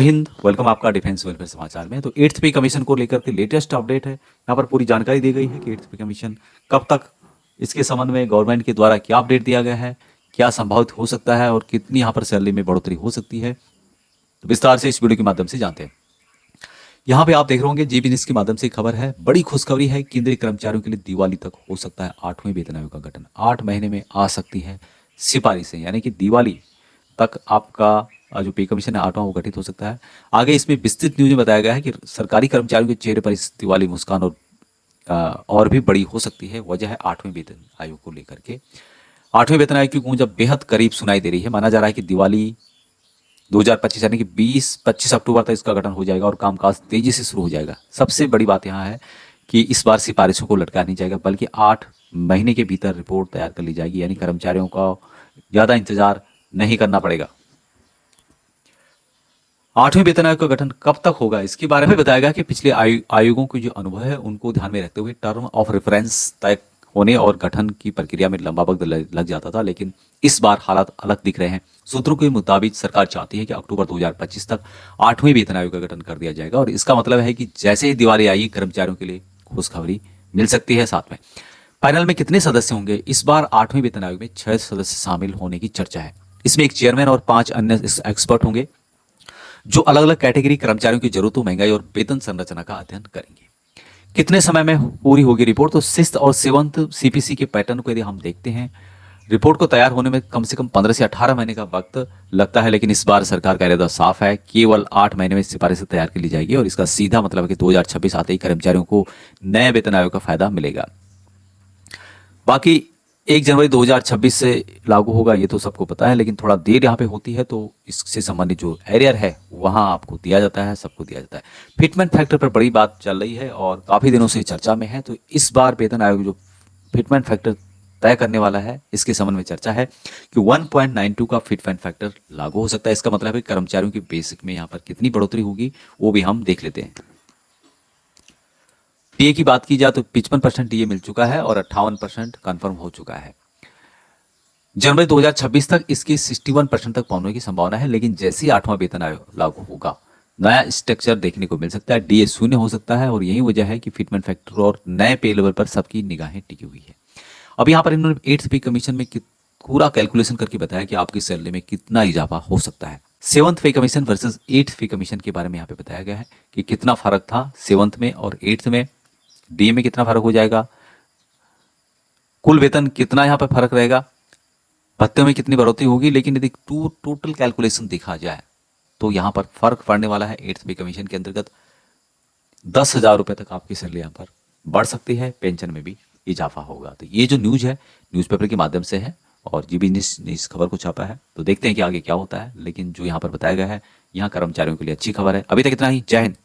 Hind, welcome आपका defence welfare समाचार में। तो 8th पे कमीशन को लेकर के लेटेस्ट अपडेट है। यहाँ पर पूरी जानकारी दी गई है कि 8th पे कमीशन कब तक, इसके संबंध में गवर्नमेंट के द्वारा क्या अपडेट दिया गया है, क्या संभावित हो सकता है और कितनी यहाँ पर सैलरी में बढ़ोतरी हो सकती है। तो विस्तार से इस वीडियो के माध्यम से जानते हैं। यहाँ पे आप देख रहे होंगे जी बिजनेस के माध्यम से खबर है। बड़ी खुशखबरी है, केंद्रीय कर्मचारियों के लिए दिवाली तक हो सकता है 8वें वेतन आयोग का गठन। 8 महीने में आ सकती है सिफारिशें, यानी कि दिवाली तक आपका जो पे कमीशन है 8वां वो गठित हो सकता है। आगे इसमें विस्तृत न्यूज में बताया गया है कि सरकारी कर्मचारियों के चेहरे पर इस दिवाली मुस्कान और भी बड़ी हो सकती है। वजह है 8वें वेतन आयोग को लेकर के। 8वें वेतन आयोग की गूंज अब बेहद करीब सुनाई दे रही है। माना जा रहा है कि दिवाली 2025 यानी कि 20-25 अक्टूबर तक इसका गठन हो जाएगा और कामकाज तेजी से शुरू हो जाएगा। सबसे बड़ी बात यहाँ है कि इस बार सिफारिशों को लटका नहीं जाएगा, बल्कि 8 महीने के भीतर रिपोर्ट तैयार कर ली जाएगी, यानी कर्मचारियों का ज़्यादा इंतजार नहीं करना पड़ेगा। 8वें वेतन आयोग का गठन कब तक होगा, इसके बारे में बताया गया कि पिछले आयोगों के जो अनुभव है उनको ध्यान में रखते हुए टर्म ऑफ रेफरेंस तय होने और गठन की प्रक्रिया में लंबा वक्त लग जाता था, लेकिन इस बार हालात अलग दिख रहे हैं। सूत्रों के मुताबिक सरकार चाहती है कि अक्टूबर 2025 तक 8वें वेतन आयोग का गठन कर दिया जाएगा और इसका मतलब है कि जैसे ही दिवाली आएगी कर्मचारियों के लिए खुशखबरी मिल सकती है। साथ में पैनल में कितने सदस्य होंगे, इस बार 8वें वेतन आयोग में 6 सदस्य शामिल होने की चर्चा है। इसमें एक चेयरमैन और 5 अन्य एक्सपर्ट होंगे जो अलग अलग कैटेगरी कर्मचारियों की जरूरतों, महंगाई और वेतन संरचना का अध्ययन करेंगे। कितने समय में पूरी होगी रिपोर्ट, तो 6th और 7th सीपीसी के पैटर्न को यदि हम देखते हैं, रिपोर्ट को तैयार होने में कम से कम 15 से 18 महीने का वक्त लगता है, लेकिन इस बार सरकार का इरादा साफ है, केवल 8 महीने में सिफारिशें तैयार कर ली जाएगी और इसका सीधा मतलब है कि 2026 आते ही कर्मचारियों को नए वेतन आयोग का फायदा मिलेगा। बाकी 1 जनवरी 2026 से लागू होगा, ये तो सबको पता है, लेकिन थोड़ा देर यहाँ पे होती है, तो इससे संबंधित जो एरियर है वहाँ आपको दिया जाता है, सबको दिया जाता है। फिटमेंट फैक्टर पर बड़ी बात चल रही है और काफ़ी दिनों से चर्चा में है। तो इस बार वेतन आयोग जो फिटमेंट फैक्टर तय करने वाला है, इसके संबंध में चर्चा है कि 1.92 का फिटमेंट फैक्टर लागू हो सकता है। इसका मतलब है कर्मचारियों की बेसिक में यहाँ पर कितनी बढ़ोतरी होगी वो भी हम देख लेते हैं। डीए की बात की जाए तो 55% डीए मिल चुका है और 58% कन्फर्म हो चुका है। जनवरी 2026 तक इसकी 61% तक पहुंचने की संभावना है, लेकिन जैसे ही 8वां वेतन आयोग लागू होगा नया स्ट्रक्चर देखने को मिल सकता है। डीए शून्य हो सकता है और यही वजह है कि फिटमेंट फैक्टर और नए पे लेवल पर सबकी निगाहें टिकी हुई है। अब यहाँ पर इन्होंने 8th पे कमीशन में पूरा कैलकुलेशन करके बताया कि आपकी सैलरी में कितना इजाफा हो सकता है। 7th पे कमीशन वर्सेस 8th पे कमीशन के बारे में यहाँ पे बताया गया है कि कितना फर्क था 7th में और 8th में, डीए में कितना फर्क हो जाएगा, कुल वेतन कितना यहाँ पर फर्क रहेगा, भत्ते में कितनी बढ़ोतरी होगी। लेकिन यदि टोटल कैलकुलेशन देखा जाए तो यहाँ पर फर्क पड़ने वाला है। 8th पे कमीशन के अंतर्गत 10,000 रुपये तक आपकी सैलरी यहाँ पर बढ़ सकती है, पेंशन में भी इजाफा होगा। तो ये जो न्यूज़ है न्यूज़पेपर के माध्यम से है और जी बिजनेस ने इस खबर को छापा है, तो देखते हैं कि आगे क्या होता है। लेकिन जो यहाँ पर बताया गया है, यहाँ कर्मचारियों के लिए अच्छी खबर है। अभी तक इतना ही। जय हिंद।